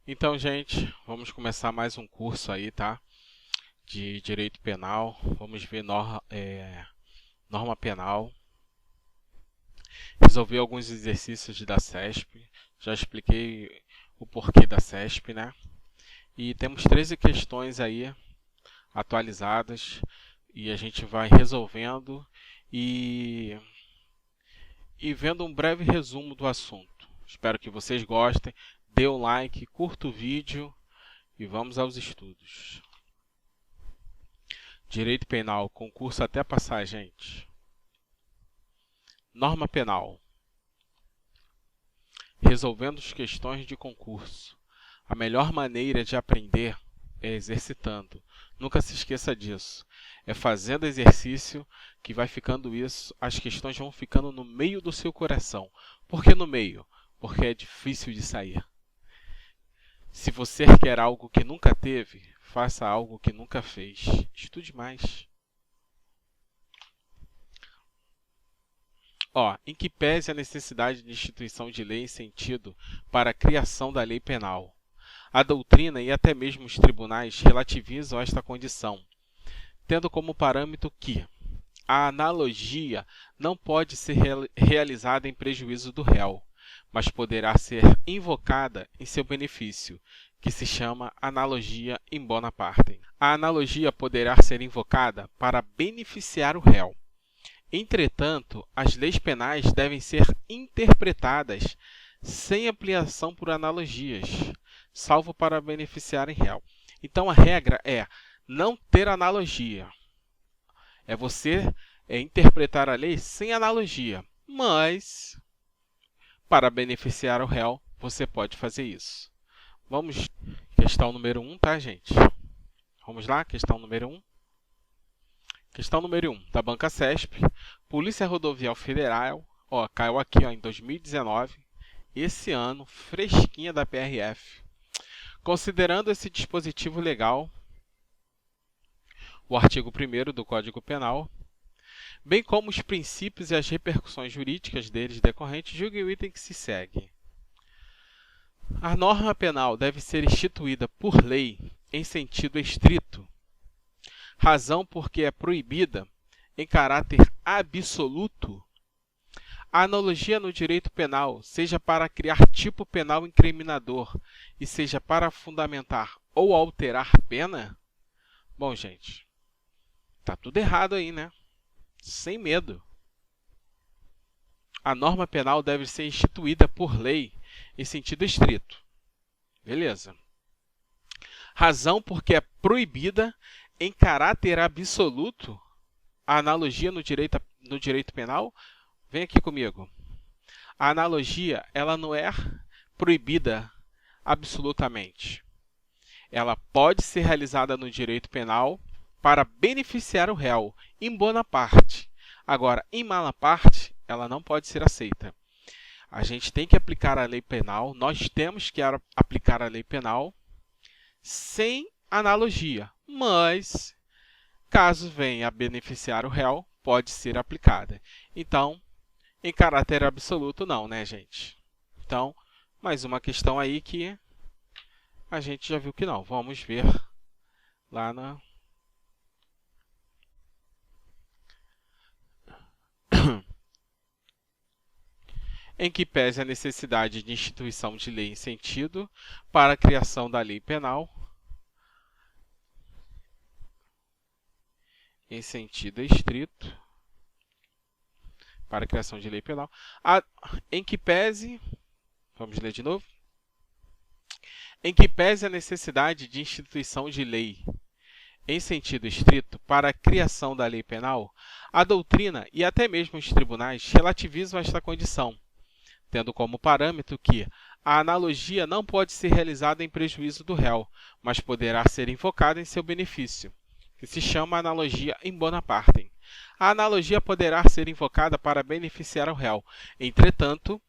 Então, gente, vamos começar mais um curso aí, tá? De Direito Penal. Vamos ver norma penal. Resolver alguns exercícios da CESP. Já expliquei o porquê da CESP, né? E temos 13 questões aí atualizadas e a gente vai resolvendo e vendo um breve resumo do assunto. Espero que vocês gostem. Dê um like, curta o vídeo e vamos aos estudos. Direito penal, concurso até passar, gente. Norma penal. Resolvendo as questões de concurso. A melhor maneira de aprender é exercitando. Nunca se esqueça disso. É fazendo exercício que vai ficando isso, as questões vão ficando no meio do seu coração. Por que no meio? Porque é difícil de sair. Se você quer algo que nunca teve, faça algo que nunca fez. Estude mais. Em que pese a necessidade de instituição de lei em sentido para a criação da lei penal. A doutrina e até mesmo os tribunais relativizam esta condição, tendo como parâmetro que a analogia não pode ser realizada em prejuízo do réu, mas poderá ser invocada em seu benefício, que se chama analogia in bona parte. A analogia poderá ser invocada para beneficiar o réu. Entretanto, as leis penais devem ser interpretadas sem ampliação por analogias, salvo para beneficiarem réu. Então, a regra é não ter analogia. É você interpretar a lei sem analogia, mas para beneficiar o réu, você pode fazer isso. Vamos, questão número 1, tá, gente? Vamos lá, questão número 1. Questão número 1, da Banca CESP. Polícia Rodoviária Federal, caiu aqui em 2019, esse ano, fresquinha da PRF. Considerando esse dispositivo legal, o artigo 1º do Código Penal, bem como os princípios e as repercussões jurídicas deles decorrentes, julgue o item que se segue. A norma penal deve ser instituída por lei em sentido estrito, razão porque é proibida em caráter absoluto. A analogia no direito penal, seja para criar tipo penal incriminador e seja para fundamentar ou alterar pena? Bom, gente, tá tudo errado aí, né? Sem medo. A norma penal deve ser instituída por lei em sentido estrito. Beleza. Razão porque é proibida em caráter absoluto. A analogia no direito penal, vem aqui comigo. A analogia, ela não é proibida absolutamente. Ela pode ser realizada no direito penal para beneficiar o réu, in bona parte. Agora, in mala parte, ela não pode ser aceita. A gente tem que aplicar a lei penal, nós temos que aplicar a lei penal sem analogia, mas caso venha a beneficiar o réu, pode ser aplicada. Então, em caráter absoluto, não, né, gente? Então, mais uma questão aí que a gente já viu que não. Vamos ver lá na... em que pese a necessidade de instituição de lei em sentido para a criação da lei penal, em sentido estrito, para a criação de lei penal, em que pese, vamos ler de novo, em que pese a necessidade de instituição de lei em sentido estrito para a criação da lei penal, a doutrina e até mesmo os tribunais relativizam esta condição, tendo como parâmetro que a analogia não pode ser realizada em prejuízo do réu, mas poderá ser invocada em seu benefício, que se chama analogia in bona parte. A analogia poderá ser invocada para beneficiar o réu. Entretanto,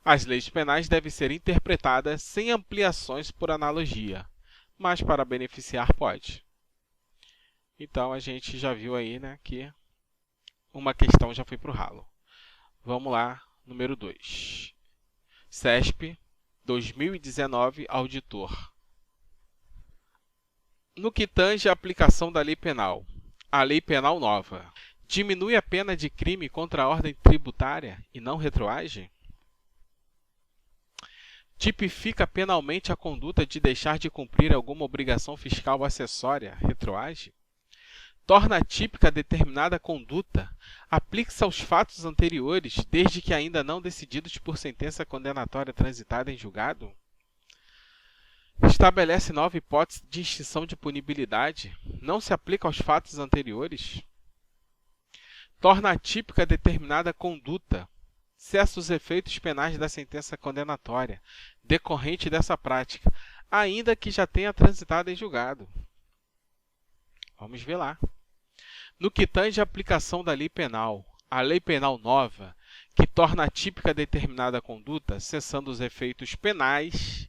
as leis penais devem ser interpretadas sem ampliações por analogia, mas para beneficiar pode. Então, a gente já viu aí, né, que uma questão já foi para o ralo. Vamos lá, número 2. CESP, 2019, auditor. No que tange à aplicação da lei penal, a lei penal nova diminui a pena de crime contra a ordem tributária e não retroage? Tipifica penalmente a conduta de deixar de cumprir alguma obrigação fiscal acessória, retroage? Torna típica determinada conduta, aplica-se aos fatos anteriores, desde que ainda não decididos por sentença condenatória transitada em julgado? Estabelece nova hipótese de extinção de punibilidade, não se aplica aos fatos anteriores? Torna atípica determinada conduta, cessa os efeitos penais da sentença condenatória, decorrente dessa prática, ainda que já tenha transitado em julgado. Vamos ver lá. No que tange à aplicação da lei penal, a lei penal nova, que torna atípica determinada conduta, cessando os efeitos penais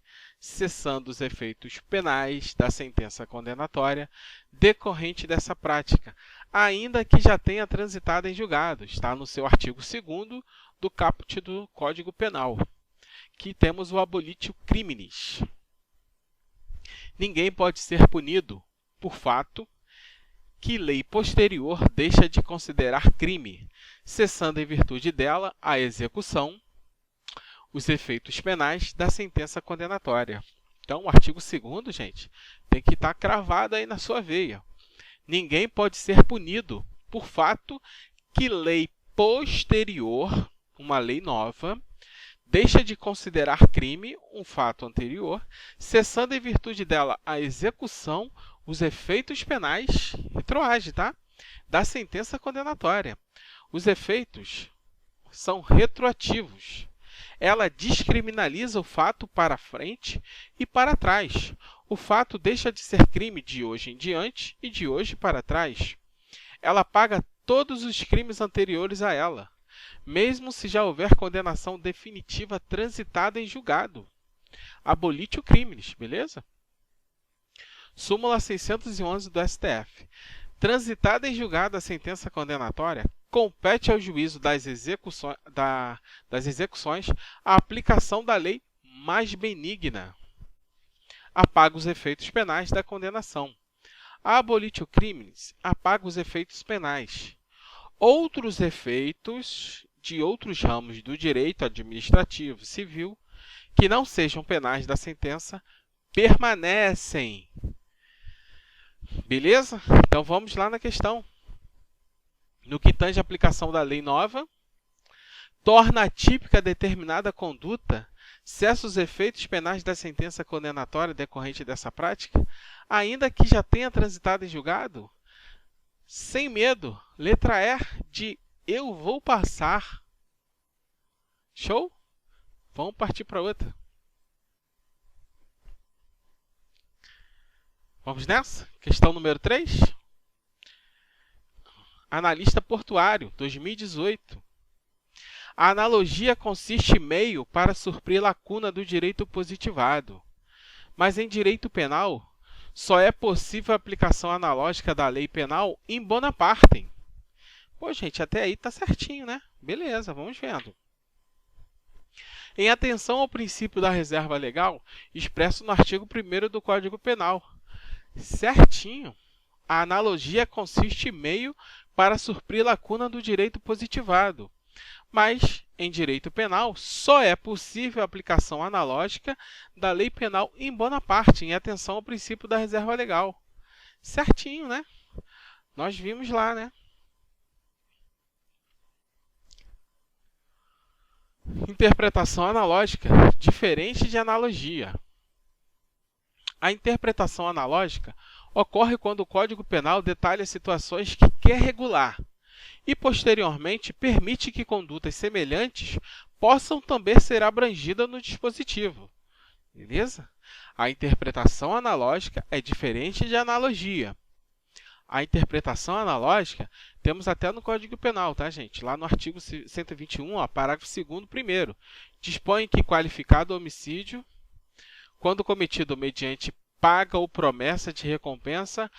da sentença condenatória decorrente dessa prática, ainda que já tenha transitado em julgado. Está no seu artigo 2º do caput do Código Penal, que temos o abolitio criminis. Ninguém pode ser punido por fato que lei posterior deixa de considerar crime, cessando em virtude dela a execução, os efeitos penais da sentença condenatória. Então, o artigo 2º, gente, tem que estar cravado aí na sua veia. Ninguém pode ser punido por fato que lei posterior, uma lei nova, deixa de considerar crime um fato anterior, cessando em virtude dela a execução, os efeitos penais, retroage, tá? Da sentença condenatória. Os efeitos são retroativos. Ela descriminaliza o fato para frente e para trás. O fato deixa de ser crime de hoje em diante e de hoje para trás. Ela apaga todos os crimes anteriores a ela, mesmo se já houver condenação definitiva transitada em julgado. Abolitio criminis, beleza? Súmula 611 do STF. Transitada em julgado a sentença condenatória, compete ao juízo das execuções a aplicação da lei mais benigna. Apaga os efeitos penais da condenação. A abolitio criminis apaga os efeitos penais. Outros efeitos de outros ramos do direito administrativo civil que não sejam penais da sentença permanecem. Beleza? Então, vamos lá na questão. No que tange a aplicação da lei nova, torna atípica determinada conduta, cessa os efeitos penais da sentença condenatória decorrente dessa prática, ainda que já tenha transitado em julgado? Sem medo. Letra E de eu vou passar. Show? Vamos partir para outra. Vamos nessa? Questão número 3. Analista portuário, 2018. A analogia consiste em meio para suprir lacuna do direito positivado. Mas em direito penal, só é possível a aplicação analógica da lei penal in bona partem. Pô, gente, até aí tá certinho, né? Beleza, vamos vendo. Em atenção ao princípio da reserva legal, expresso no artigo 1º do Código Penal. Certinho. A analogia consiste em meio para suprir lacuna do direito positivado. Mas, em direito penal, só é possível a aplicação analógica da lei penal in bona parte, em atenção ao princípio da reserva legal. Certinho, né? Nós vimos lá, né? Interpretação analógica, diferente de analogia. A interpretação analógica ocorre quando o Código Penal detalha situações que quer regular e, posteriormente, permite que condutas semelhantes possam também ser abrangidas no dispositivo. Beleza? A interpretação analógica é diferente de analogia. A interpretação analógica temos até no Código Penal, tá, gente? Lá no artigo 121, ó, parágrafo 2º, primeiro, dispõe que qualificado homicídio, quando cometido mediante paga ou promessa de recompensa,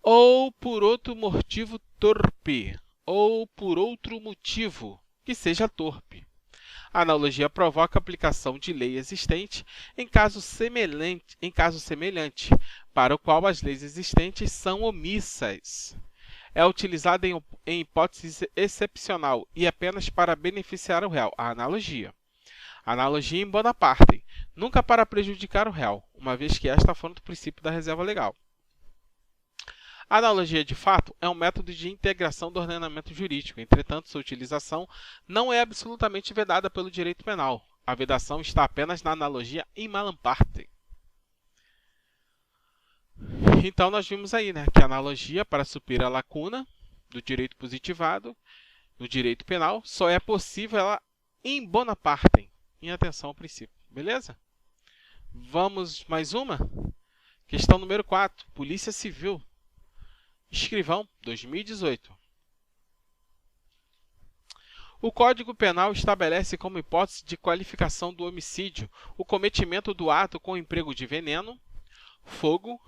ou por outro motivo torpe, ou por outro motivo que seja torpe. A analogia provoca a aplicação de lei existente em caso semelhante, para o qual as leis existentes são omissas. É utilizada em hipótese excepcional e apenas para beneficiar o réu. A analogia. Analogia em bona parte, nunca para prejudicar o réu, uma vez que esta fonte do princípio da reserva legal. A analogia, de fato, é um método de integração do ordenamento jurídico. Entretanto, sua utilização não é absolutamente vedada pelo direito penal. A vedação está apenas na analogia in malam parte. Então, nós vimos aí, que a analogia, para suprir a lacuna do direito positivado, no direito penal, só é possível ela in bona parte, em atenção ao princípio. Beleza? Vamos mais uma? Questão número 4. Polícia Civil. Escrivão, 2018. O Código Penal estabelece como hipótese de qualificação do homicídio o cometimento do ato com emprego de veneno, fogo,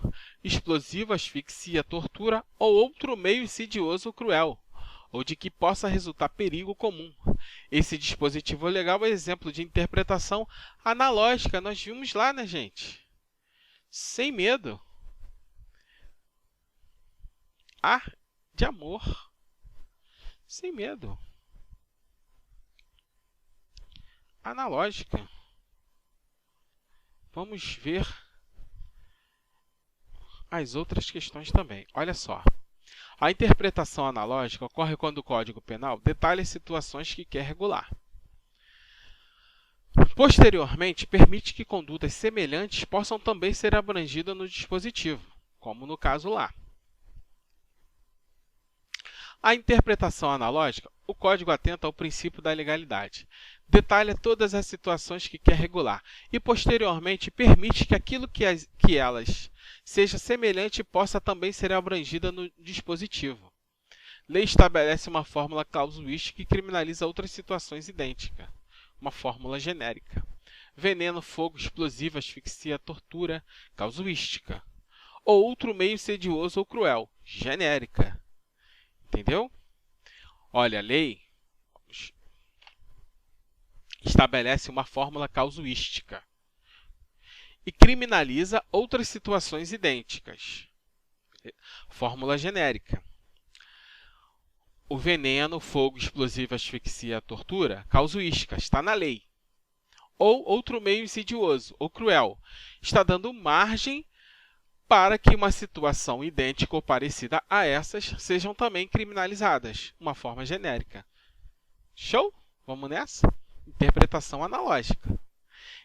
explosivo, asfixia, tortura ou outro meio insidioso ou cruel, ou de que possa resultar perigo comum. Esse dispositivo legal é exemplo de interpretação analógica. Nós vimos lá, gente? Sem medo. De amor. Sem medo. Analógica. Vamos ver as outras questões também. Olha só. A interpretação analógica ocorre quando o Código Penal detalha as situações que quer regular. Posteriormente, permite que condutas semelhantes possam também ser abrangidas no dispositivo, como no caso lá. A interpretação analógica, o Código atenta ao princípio da legalidade, detalha todas as situações que quer regular e, posteriormente, permite que aquilo que elas seja semelhante possa também ser abrangida no dispositivo. Lei estabelece uma fórmula casuística que criminaliza outras situações idênticas, uma fórmula genérica. Veneno, fogo, explosivo, asfixia, tortura, casuística. Ou outro meio insidioso ou cruel, genérica. Entendeu? Olha, a lei estabelece uma fórmula casuística e criminaliza outras situações idênticas. Fórmula genérica. O veneno, fogo, explosivo, asfixia, tortura, casuística, está na lei. Ou outro meio insidioso ou cruel, está dando margem para que uma situação idêntica ou parecida a essas sejam também criminalizadas, uma forma genérica. Show? Vamos nessa? Interpretação analógica.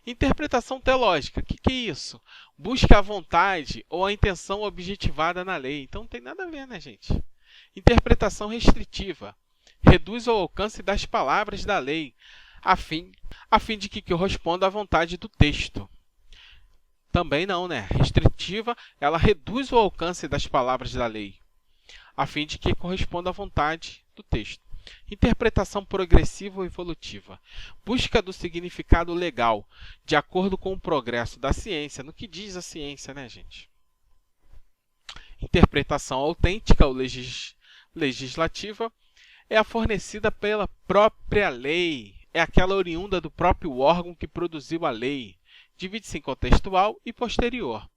Interpretação teológica, o que é isso? Busca a vontade ou a intenção objetivada na lei. Então, não tem nada a ver, né, gente? Interpretação restritiva. Reduz o alcance das palavras da lei, a fim de que corresponda à vontade do texto. Também não, né? Restritiva, ela reduz o alcance das palavras da lei, a fim de que corresponda à vontade do texto. Interpretação progressiva ou evolutiva. Busca do significado legal, de acordo com o progresso da ciência. No que diz a ciência, né, gente? Interpretação autêntica ou legislativa é a fornecida pela própria lei. É aquela oriunda do próprio órgão que produziu a lei. Divide-se em contextual e posterior.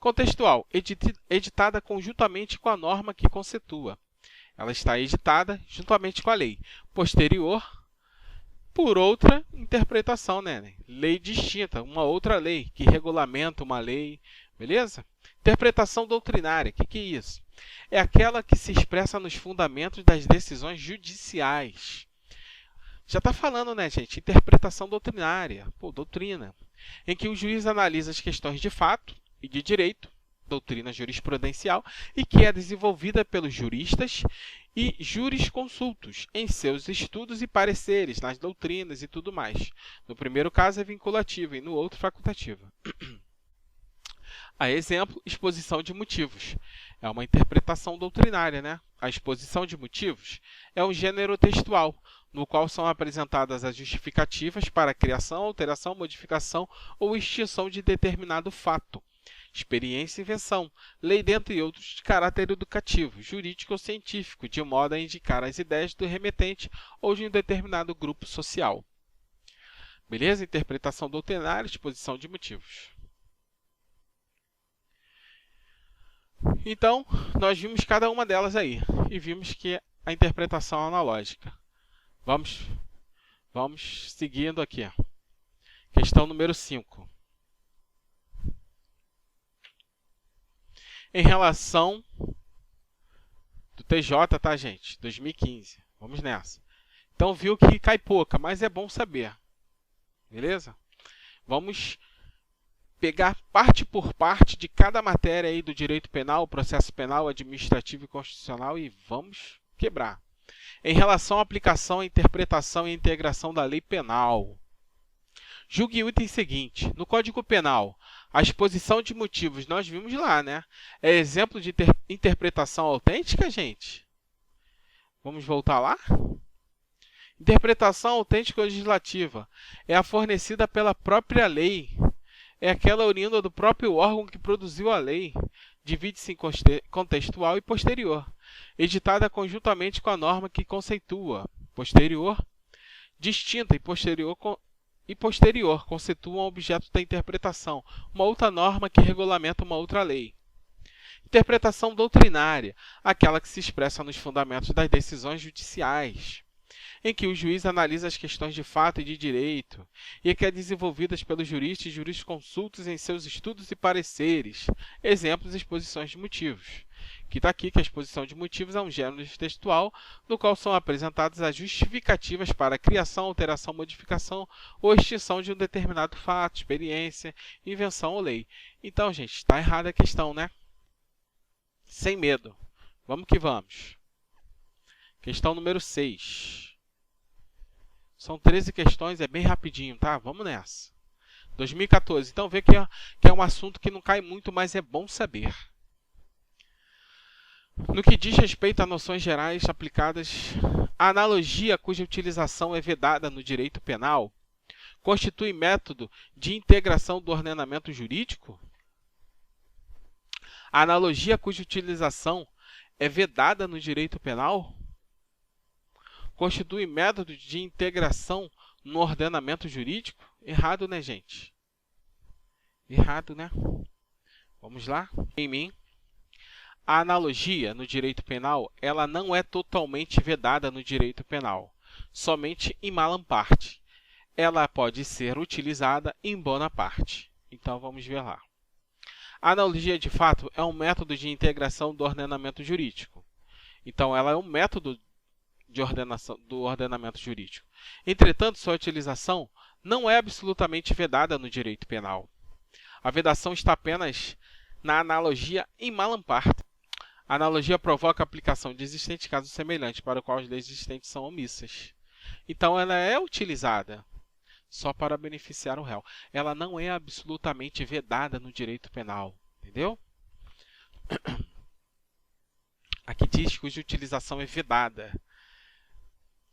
Contextual, editada conjuntamente com a norma que conceitua. Ela está editada juntamente com a lei. Posterior, por outra interpretação, né? Lei distinta, uma outra lei que regulamenta uma lei, beleza? Interpretação doutrinária, o que é isso? É aquela que se expressa nos fundamentos das decisões judiciais. Já está falando, né, gente? Interpretação doutrinária, doutrina, em que o juiz analisa as questões de fato e de direito, doutrina jurisprudencial, e que é desenvolvida pelos juristas e jurisconsultos em seus estudos e pareceres, nas doutrinas e tudo mais. No primeiro caso é vinculativa e no outro facultativa. A exemplo, exposição de motivos. É uma interpretação doutrinária, né? A exposição de motivos é um gênero textual, no qual são apresentadas as justificativas para a criação, alteração, modificação ou extinção de determinado fato, experiência e invenção, lei, dentre outros, de caráter educativo, jurídico ou científico, de modo a indicar as ideias do remetente ou de um determinado grupo social. Beleza? Interpretação doutrinária, exposição de motivos. Então, nós vimos cada uma delas aí e vimos que a interpretação é analógica. Vamos seguindo aqui. Questão número 5. Em relação do TJ, tá, gente? 2015. Vamos nessa. Então, viu que cai pouca, mas é bom saber. Beleza? Vamos pegar parte por parte de cada matéria aí do direito penal, processo penal, administrativo e constitucional e vamos quebrar. Em relação à aplicação, interpretação e integração da lei penal. Julgue o item seguinte. No Código Penal, a exposição de motivos, nós vimos lá, né? É exemplo de interpretação autêntica, gente? Vamos voltar lá? Interpretação autêntica legislativa é a fornecida pela própria lei. É aquela oriunda do próprio órgão que produziu a lei. Divide-se em contextual e posterior, editada conjuntamente com a norma que conceitua. Posterior, distinta e posterior constituam objeto da interpretação, uma outra norma que regulamenta uma outra lei. Interpretação doutrinária, aquela que se expressa nos fundamentos das decisões judiciais, em que o juiz analisa as questões de fato e de direito, e que é desenvolvidas pelos juristas e jurisconsultos em seus estudos e pareceres, exemplos e exposições de motivos. Que está aqui que a exposição de motivos é um gênero textual, no qual são apresentadas as justificativas para a criação, alteração, modificação ou extinção de um determinado fato, experiência, invenção ou lei. Então, gente, está errada a questão, né? Sem medo. Vamos que vamos. Questão número 6. São 13 questões, é bem rapidinho, tá? Vamos nessa. 2014. Então, vê que é um assunto que não cai muito, mas é bom saber. No que diz respeito a noções gerais aplicadas, a analogia cuja utilização é vedada no direito penal constitui método de integração do ordenamento jurídico? A analogia cuja utilização é vedada no direito penal constitui método de integração no ordenamento jurídico? Errado, né, gente? Errado, né? Vamos lá? Em mim. A analogia no direito penal, ela não é totalmente vedada no direito penal, somente em malam parte. Ela pode ser utilizada em bona parte. Então, vamos ver lá. A analogia, de fato, é um método de integração do ordenamento jurídico. Então, ela é um método de ordenação do ordenamento jurídico. Entretanto, sua utilização não é absolutamente vedada no direito penal. A vedação está apenas na analogia em malam parte. A analogia provoca a aplicação de existentes casos semelhantes para o qual as leis existentes são omissas. Então, ela é utilizada só para beneficiar o réu. Ela não é absolutamente vedada no direito penal. Entendeu? Aqui diz cuja utilização é vedada.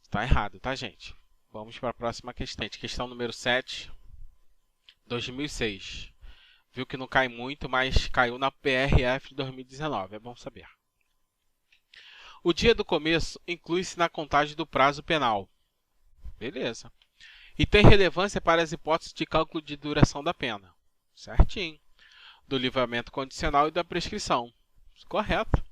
Está errado, tá, gente? Vamos para a próxima questão. Questão número 7, 2006. Viu que não cai muito, mas caiu na PRF de 2019. É bom saber. O dia do começo inclui-se na contagem do prazo penal. Beleza. E tem relevância para as hipóteses de cálculo de duração da pena. Certinho. Do livramento condicional e da prescrição. Correto.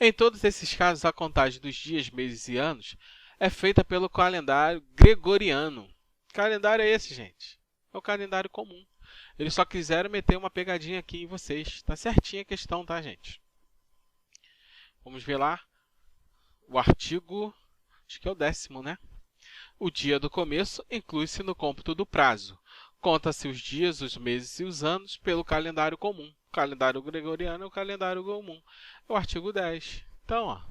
Em todos esses casos, a contagem dos dias, meses e anos é feita pelo calendário gregoriano. Que calendário é esse, gente? É o calendário comum. Eles só quiseram meter uma pegadinha aqui em vocês. Está certinha a questão, tá, gente? Vamos ver lá. O artigo, acho que é o 10º, né? O dia do começo inclui-se no cômputo do prazo. Conta-se os dias, os meses e os anos pelo calendário comum. O calendário gregoriano é o calendário comum. É o artigo 10. Então, ó.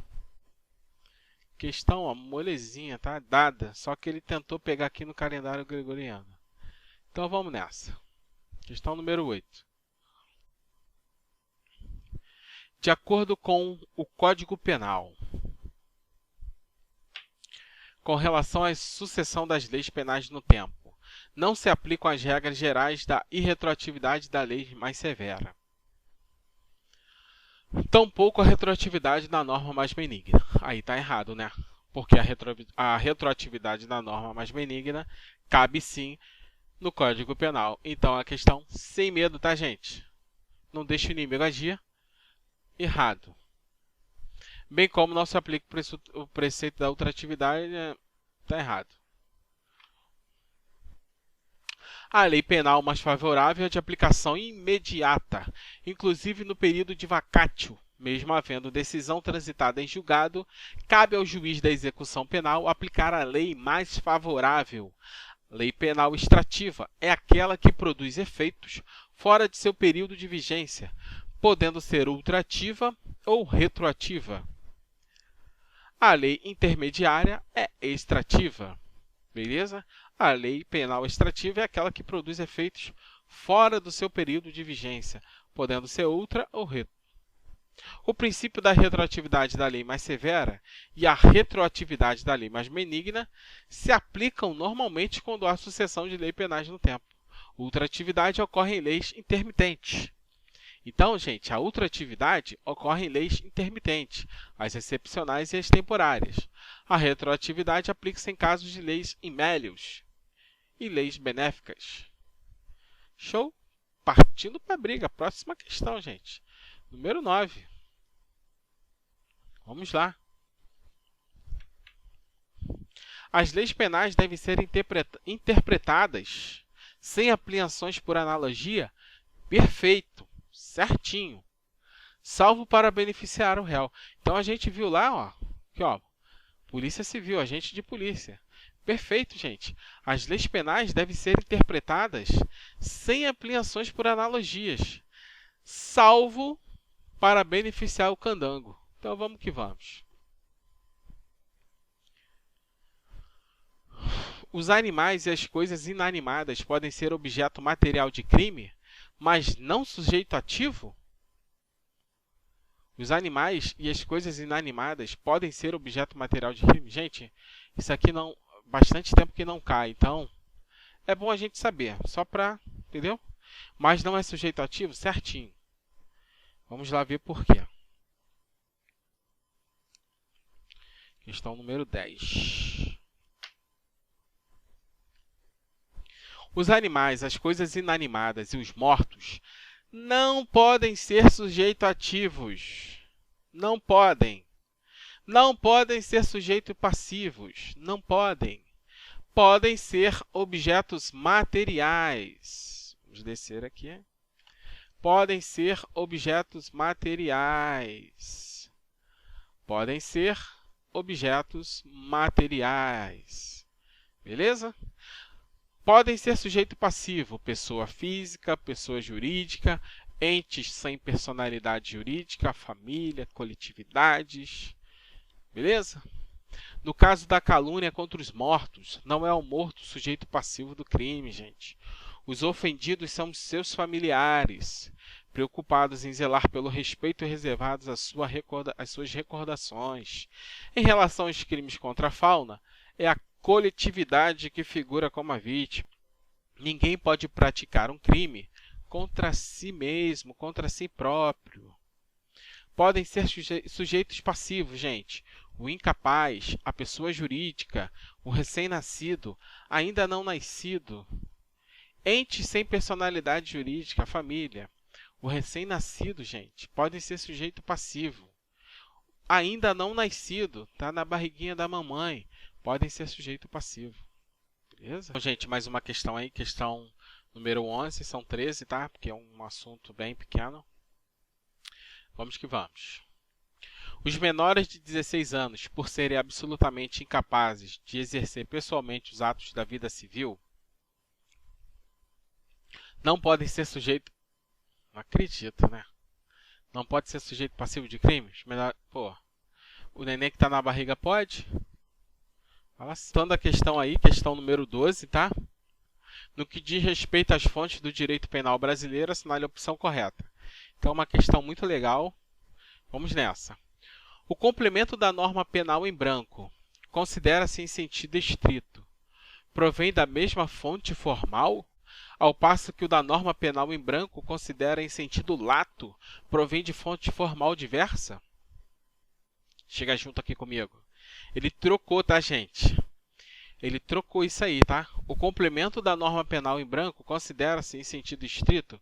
Questão, ó, molezinha, tá? Dada. Só que ele tentou pegar aqui no calendário gregoriano. Então, vamos nessa. Questão número 8. De acordo com o Código Penal, com relação à sucessão das leis penais no tempo, não se aplicam as regras gerais da irretroatividade da lei mais severa. Tampouco a retroatividade da norma mais benigna. Aí está errado, né? Porque a retroatividade da norma mais benigna cabe sim no Código Penal. Então, a questão sem medo, tá, gente? Não deixe o inimigo agir. Errado. Bem como não se aplica o preceito da ultratividade, está errado. A lei penal mais favorável é de aplicação imediata, inclusive no período de vacatio. Mesmo havendo decisão transitada em julgado, cabe ao juiz da execução penal aplicar a lei mais favorável. Lei penal extrativa é aquela que produz efeitos fora de seu período de vigência, podendo ser ultrativa ou retroativa. A lei intermediária é extrativa. Beleza? A lei penal extrativa é aquela que produz efeitos fora do seu período de vigência, podendo ser ultra ou retro. O princípio da retroatividade da lei mais severa e a retroatividade da lei mais benigna se aplicam normalmente quando há sucessão de leis penais no tempo. Ultratividade ocorre em leis intermitentes. Então, gente, a ultratividade ocorre em leis intermitentes, as excepcionais e as temporárias. A retroatividade aplica-se em casos de leis imélios e leis benéficas. Show? Partindo para a briga. Próxima questão, gente. Número 9. Vamos lá. As leis penais devem ser interpretadas sem ampliações por analogia. Perfeito. Certinho, salvo para beneficiar o réu. Então, a gente viu lá, ó, aqui, ó, Polícia Civil, agente de polícia. Perfeito, gente. As leis penais devem ser interpretadas sem ampliações por analogias, salvo para beneficiar o candango. Então, vamos que vamos. Os animais e as coisas inanimadas podem ser objeto material de crime, mas não sujeito ativo? Os animais e as coisas inanimadas podem ser objeto material de crime? Gente, isso aqui não, bastante tempo que não cai, então é bom a gente saber, só para, entendeu? Mas não é sujeito ativo? Certinho. Vamos lá ver por quê. Questão número 10. Os animais, as coisas inanimadas e os mortos não podem ser sujeitos ativos. Não podem. Não podem ser sujeitos passivos. Não podem. Podem ser objetos materiais. Vamos descer aqui. Podem ser objetos materiais. Podem ser objetos materiais. Beleza? Podem ser sujeito passivo, pessoa física, pessoa jurídica, entes sem personalidade jurídica, família, coletividades. Beleza? No caso da calúnia contra os mortos, não é o morto o sujeito passivo do crime, gente. Os ofendidos são seus familiares, preocupados em zelar pelo respeito reservados às suas recordações. Em relação aos crimes contra a fauna, é a coletividade que figura como a vítima. Ninguém pode praticar um crime contra si mesmo, contra si próprio. Podem ser sujeitos passivos, gente. O incapaz, a pessoa jurídica, o recém-nascido, ainda não nascido. Entes sem personalidade jurídica, a família. O recém-nascido, gente, podem ser sujeito passivo. Ainda não nascido, está na barriguinha da mamãe. Podem ser sujeito passivo. Beleza? Então, gente, mais uma questão aí, questão número 11, são 13, tá? Porque é um assunto bem pequeno. Vamos que vamos. Os menores de 16 anos, por serem absolutamente incapazes de exercer pessoalmente os atos da vida civil, não podem ser sujeitos... Não acredito, né? Não pode ser sujeito passivo de crimes? Pô, o neném que está na barriga pode? Passando a questão aí, questão número 12, tá? No que diz respeito às fontes do direito penal brasileiro, assinale a opção correta. Então, é uma questão muito legal. Vamos nessa. O complemento da norma penal em branco considera-se em sentido estrito. Provém da mesma fonte formal, ao passo que o da norma penal em branco considera em sentido lato, provém de fonte formal diversa? Chega junto aqui comigo. Ele trocou, tá, gente? Ele trocou isso aí, tá? O complemento da norma penal em branco considera-se, em sentido estrito,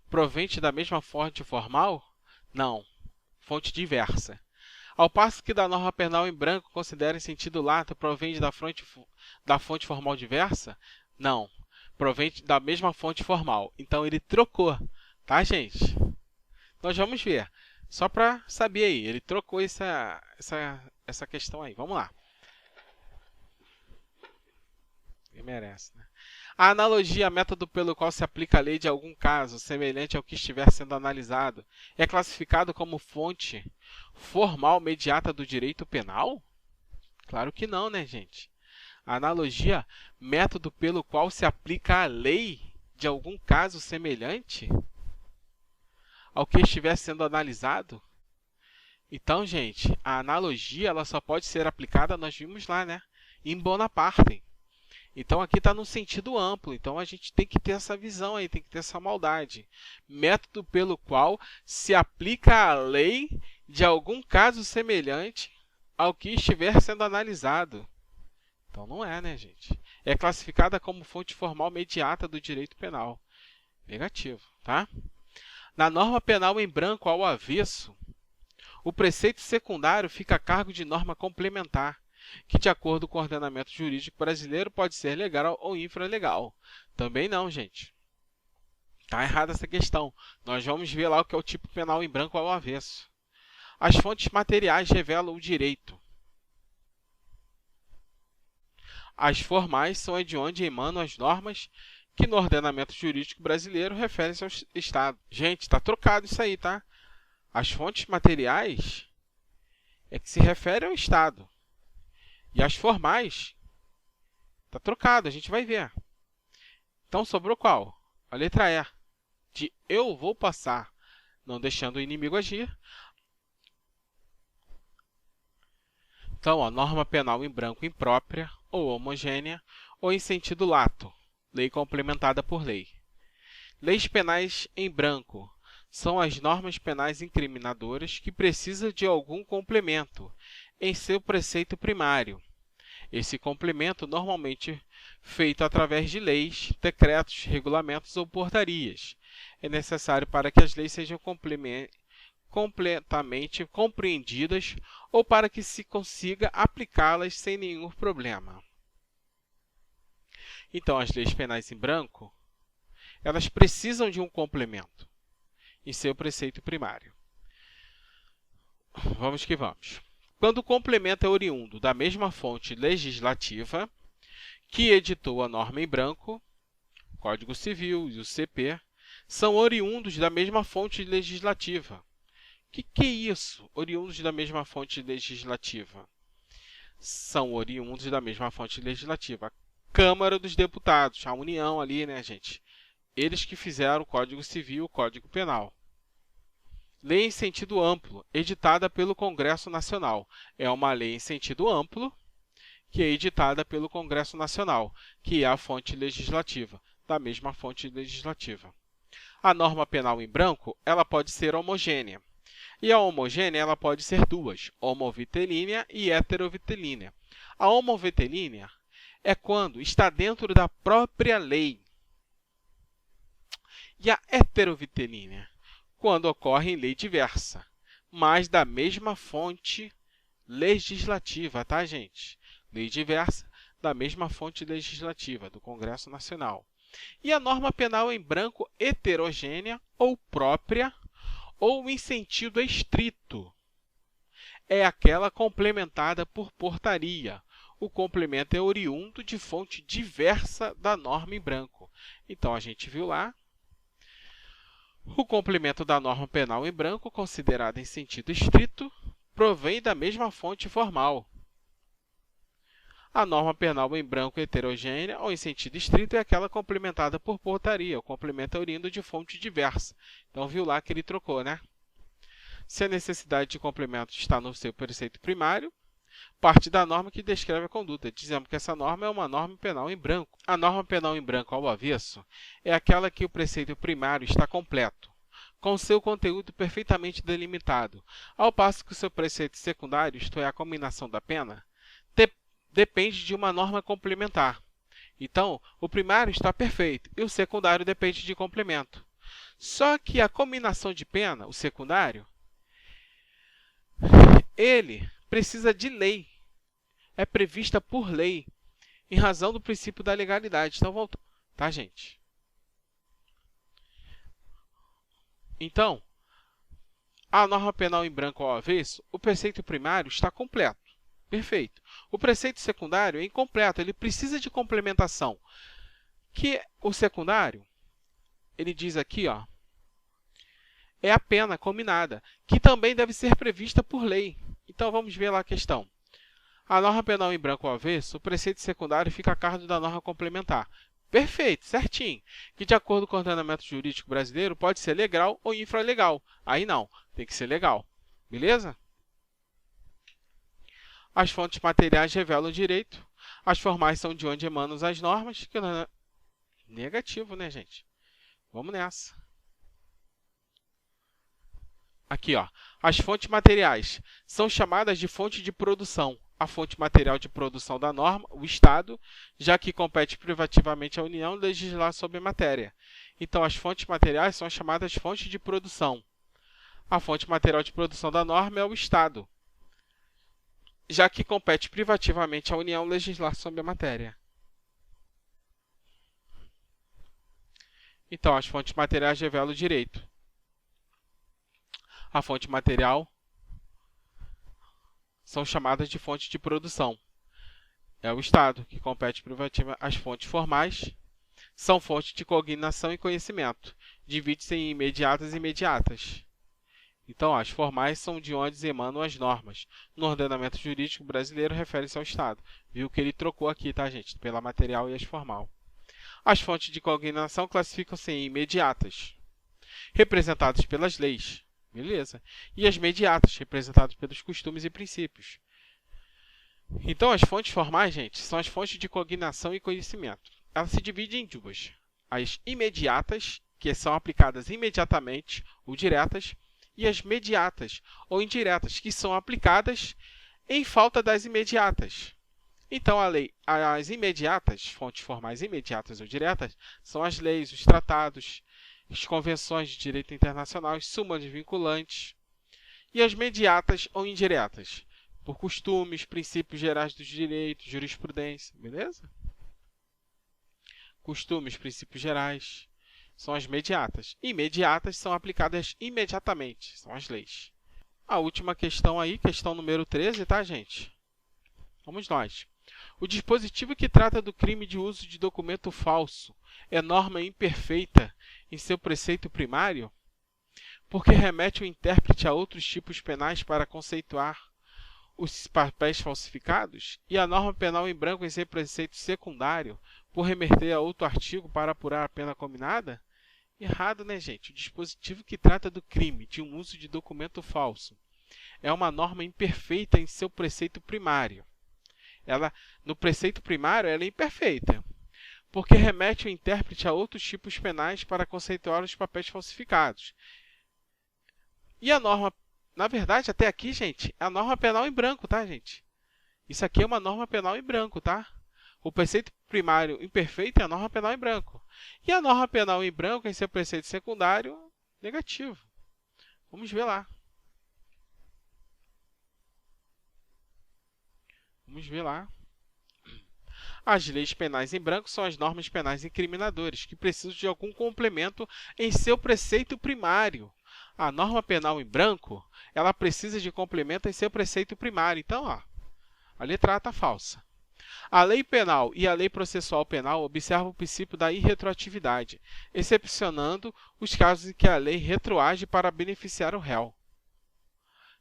proveniente da mesma fonte formal? Não, fonte diversa. Ao passo que da norma penal em branco considera em sentido lato provém da fonte formal diversa? Não, provém da mesma fonte formal. Então, ele trocou, tá, gente? Nós vamos ver. Só para saber aí, ele trocou essa questão aí. Vamos lá. Ele merece, né? A analogia, método pelo qual se aplica a lei de algum caso semelhante ao que estiver sendo analisado, é classificado como fonte formal mediata do direito penal? Claro que não, né, gente? A analogia, método pelo qual se aplica a lei de algum caso semelhante ao que estiver sendo analisado? Então, gente, a analogia ela só pode ser aplicada, nós vimos lá, né, em Bonaparte. Então, aqui está no sentido amplo. Então, a gente tem que ter essa visão aí, tem que ter essa maldade. Método pelo qual se aplica a lei de algum caso semelhante ao que estiver sendo analisado. Então, não é, né, gente? É classificada como fonte formal mediata do direito penal. Negativo, tá? Na norma penal em branco ao avesso, o preceito secundário fica a cargo de norma complementar, que, de acordo com o ordenamento jurídico brasileiro, pode ser legal ou infralegal. Também não, gente. Está errada essa questão. Nós vamos ver lá o que é o tipo penal em branco ao avesso. As fontes materiais revelam o direito. As formais são de onde emanam as normas que, no ordenamento jurídico brasileiro, referem-se ao Estado. Gente, está trocado isso aí, tá? As fontes materiais é que se refere ao Estado. E as formais, está trocado, a gente vai ver. Então, sobrou qual? A letra E, de eu vou passar, não deixando o inimigo agir. Então, a norma penal em branco imprópria ou homogênea ou em sentido lato, lei complementada por lei. Leis penais em branco são as normas penais incriminadoras que precisam de algum complemento em seu preceito primário. Esse complemento normalmente feito através de leis, decretos, regulamentos ou portarias. É necessário para que as leis sejam completamente compreendidas ou para que se consiga aplicá-las sem nenhum problema. Então, as leis penais em branco, elas precisam de um complemento em seu preceito primário. Vamos que vamos. Quando o complemento é oriundo da mesma fonte legislativa que editou a norma em branco, o Código Civil e o CP, são oriundos da mesma fonte legislativa. O que é isso, oriundos da mesma fonte legislativa? São oriundos da mesma fonte legislativa. A Câmara dos Deputados, a União ali, né, gente? Eles que fizeram o Código Civil e o Código Penal. Lei em sentido amplo, editada pelo Congresso Nacional. É uma lei em sentido amplo que é editada pelo Congresso Nacional, que é a fonte legislativa, da mesma fonte legislativa. A norma penal em branco, ela pode ser homogênea. E a homogênea ela pode ser duas, homovitelínea e heterovitelínea. A homovitelínea é quando está dentro da própria lei. E a heterovitelínea, quando ocorre em lei diversa, mas da mesma fonte legislativa, tá, gente? Lei diversa da mesma fonte legislativa, do Congresso Nacional. E a norma penal em branco heterogênea ou própria ou em sentido estrito. É aquela complementada por portaria. O complemento é oriundo de fonte diversa da norma em branco. Então, a gente viu lá. O complemento da norma penal em branco, considerada em sentido estrito, provém da mesma fonte formal. A norma penal em branco heterogênea ou em sentido estrito é aquela complementada por portaria. O complemento é oriundo de fonte diversa. Então, viu lá que ele trocou, né? Se a necessidade de complemento está no seu preceito primário, parte da norma que descreve a conduta. Dizemos que essa norma é uma norma penal em branco. A norma penal em branco ao avesso é aquela que o preceito primário está completo, com seu conteúdo perfeitamente delimitado, ao passo que o seu preceito secundário, isto é, a combinação da pena, depende de uma norma complementar. Então, o primário está perfeito e o secundário depende de complemento. Só que a cominação de pena, o secundário, ele precisa de lei, é prevista por lei, em razão do princípio da legalidade. Então, voltando, tá, gente? Então, a norma penal em branco ao avesso, o preceito primário está completo. Perfeito. O preceito secundário é incompleto, ele precisa de complementação. Que o secundário, ele diz aqui, ó, é a pena cominada, que também deve ser prevista por lei. Então, vamos ver lá a questão. A norma penal em branco ao avesso, o preceito secundário fica a cargo da norma complementar. Perfeito, certinho. Que, de acordo com o ordenamento jurídico brasileiro, pode ser legal ou infralegal. Aí não, tem que ser legal. Beleza? As fontes materiais revelam o direito. As formais são de onde emanam as normas. Que não é negativo, né, gente? Vamos nessa. Aqui, ó. As fontes materiais são chamadas de fonte de produção. A fonte material de produção da norma, o Estado, já que compete privativamente à União legislar sobre a matéria. Então, as fontes materiais são chamadas de fontes de produção. A fonte material de produção da norma é o Estado, já que compete privativamente à União legislar sobre a matéria. Então, as fontes materiais revelam o direito. A fonte material são chamadas de fonte de produção. É o Estado, que compete privativamente. As fontes formais são fontes de cognação e conhecimento. Divide-se em imediatas e imediatas. Então, as formais são de onde emanam as normas. No ordenamento jurídico brasileiro, refere-se ao Estado. Viu que ele trocou aqui, tá, gente? Pela material e as formal. As fontes de cognação classificam-se em imediatas, representadas pelas leis. Beleza? E as mediatas, representadas pelos costumes e princípios. Então, as fontes formais, gente, são as fontes de cognação e conhecimento. Elas se dividem em duas. As imediatas, que são aplicadas imediatamente ou diretas, e as mediatas ou indiretas, que são aplicadas em falta das imediatas. Então, as imediatas, fontes formais imediatas ou diretas, são as leis, os tratados, as convenções de direito internacional, as súmulas vinculantes, e as mediatas ou indiretas, por costumes, princípios gerais do direito, jurisprudência, beleza? Costumes, princípios gerais, são as mediatas. Imediatas são aplicadas imediatamente, são as leis. A última questão aí, questão número 13, tá, gente? Vamos nós. O dispositivo que trata do crime de uso de documento falso é norma imperfeita em seu preceito primário, porque remete o intérprete a outros tipos penais para conceituar os papéis falsificados, e a norma penal em branco em seu preceito secundário, por remeter a outro artigo para apurar a pena cominada? Errado, né, gente? O dispositivo que trata do crime de um uso de documento falso é uma norma imperfeita em seu preceito primário. No preceito primário, ela é imperfeita, porque remete o intérprete a outros tipos penais para conceituar os papéis falsificados. E a norma, na verdade, até aqui, gente, é a norma penal em branco, tá, gente? Isso aqui é uma norma penal em branco, tá? O preceito primário imperfeito é a norma penal em branco. E a norma penal em branco em seu preceito secundário, negativo. Vamos ver lá. Vamos ver lá. As leis penais em branco são as normas penais incriminadoras, que precisam de algum complemento em seu preceito primário. A norma penal em branco, ela precisa de complemento em seu preceito primário. Então, ó, a letra A está falsa. A lei penal e a lei processual penal observam o princípio da irretroatividade, excepcionando os casos em que a lei retroage para beneficiar o réu.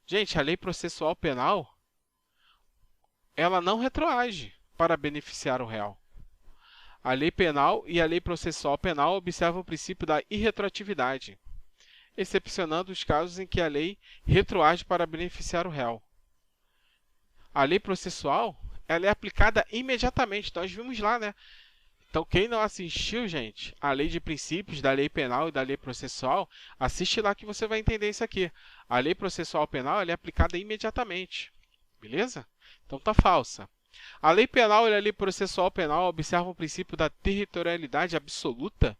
Gente, a lei processual penal, ela não retroage para beneficiar o réu. A lei penal e a lei processual penal observam o princípio da irretroatividade, excepcionando os casos em que a lei retroage para beneficiar o réu. A lei processual, ela é aplicada imediatamente. Nós vimos lá, né? Então, quem não assistiu, gente, a lei de princípios da lei penal e da lei processual, assiste lá que você vai entender isso aqui. A lei processual penal, ela é aplicada imediatamente. Beleza? Então, tá falsa. A lei penal e a lei processual penal observam o princípio da territorialidade absoluta,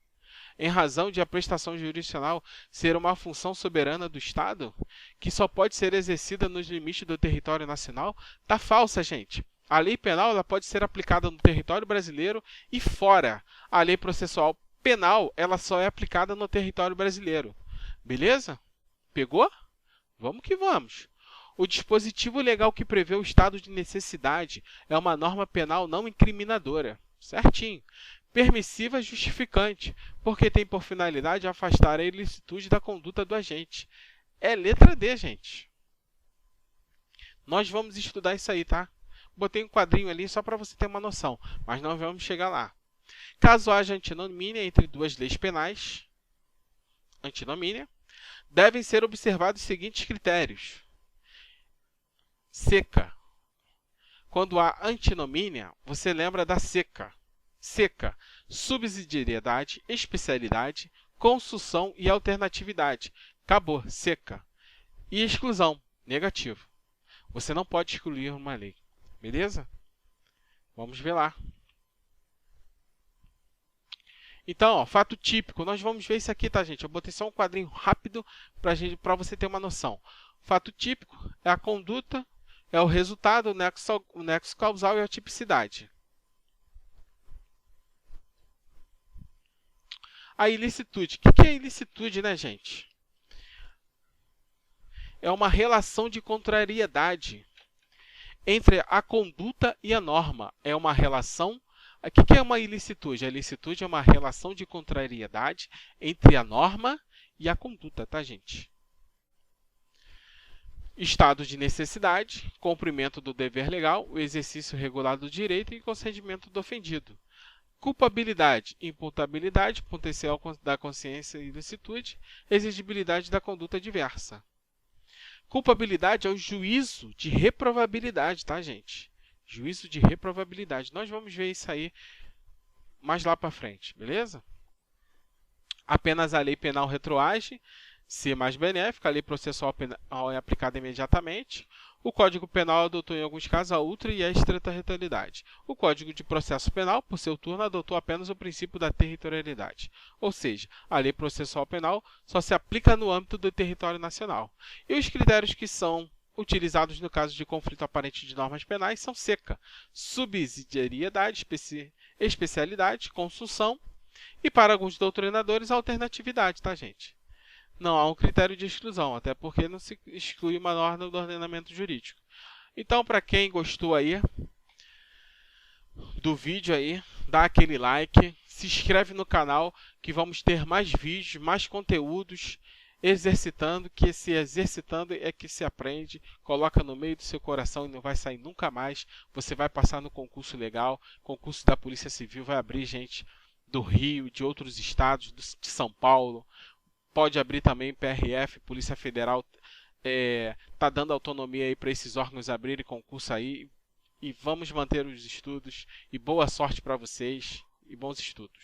em razão de a prestação jurisdicional ser uma função soberana do Estado, que só pode ser exercida nos limites do território nacional. Tá falsa, gente. A lei penal ela pode ser aplicada no território brasileiro e fora. A lei processual penal ela só é aplicada no território brasileiro. Beleza? Pegou? Vamos que vamos. O dispositivo legal que prevê o estado de necessidade é uma norma penal não incriminadora. Certinho. Permissiva justificante, porque tem por finalidade afastar a ilicitude da conduta do agente. É letra D, gente. Nós vamos estudar isso aí, tá? Botei um quadrinho ali só para você ter uma noção, mas nós vamos chegar lá. Caso haja antinomínia entre duas leis penais, devem ser observados os seguintes critérios. Seca. Quando há antinomínia, você lembra da seca. Seca, subsidiariedade, especialidade, construção e alternatividade. Acabou, seca. E exclusão, negativo. Você não pode excluir uma lei. Beleza? Vamos ver lá. Então, ó, fato típico. Nós vamos ver isso aqui, tá, gente? Eu botei só um quadrinho rápido para você ter uma noção. Fato típico é a conduta, é o resultado, o nexo causal e a tipicidade. A ilicitude. O que é ilicitude, né, gente? É uma relação de contrariedade entre a conduta e a norma. É uma relação... O que é uma ilicitude? A ilicitude é uma relação de contrariedade entre a norma e a conduta, tá, gente? Estado de necessidade, cumprimento do dever legal, o exercício regular do direito e consentimento do ofendido. Culpabilidade, imputabilidade, potencial da consciência e ilicitude, exigibilidade da conduta diversa. Culpabilidade é o juízo de reprovabilidade, tá, gente? Juízo de reprovabilidade. Nós vamos ver isso aí mais lá para frente, beleza? Apenas a lei penal retroage, ser mais benéfica, a lei processual penal é aplicada imediatamente. O Código Penal adotou em alguns casos a ultra e a extraterritorialidade. O Código de Processo Penal, por seu turno, adotou apenas o princípio da territorialidade. Ou seja, a lei processual penal só se aplica no âmbito do território nacional. E os critérios que são utilizados no caso de conflito aparente de normas penais são seca, subsidiariedade, especialidade, consunção e, para alguns doutrinadores, alternatividade, tá, gente? Não há um critério de exclusão, até porque não se exclui uma norma do ordenamento jurídico. Então, para quem gostou aí do vídeo aí, dá aquele like, se inscreve no canal que vamos ter mais vídeos, mais conteúdos exercitando, que se exercitando é que se aprende. Coloca no meio do seu coração e não vai sair nunca mais. Você vai passar no concurso legal, concurso da Polícia Civil, vai abrir gente do Rio, de outros estados, de São Paulo. Pode abrir também PRF, Polícia Federal, tá dando autonomia aí para esses órgãos abrirem concurso aí. E vamos manter os estudos. E boa sorte para vocês e bons estudos.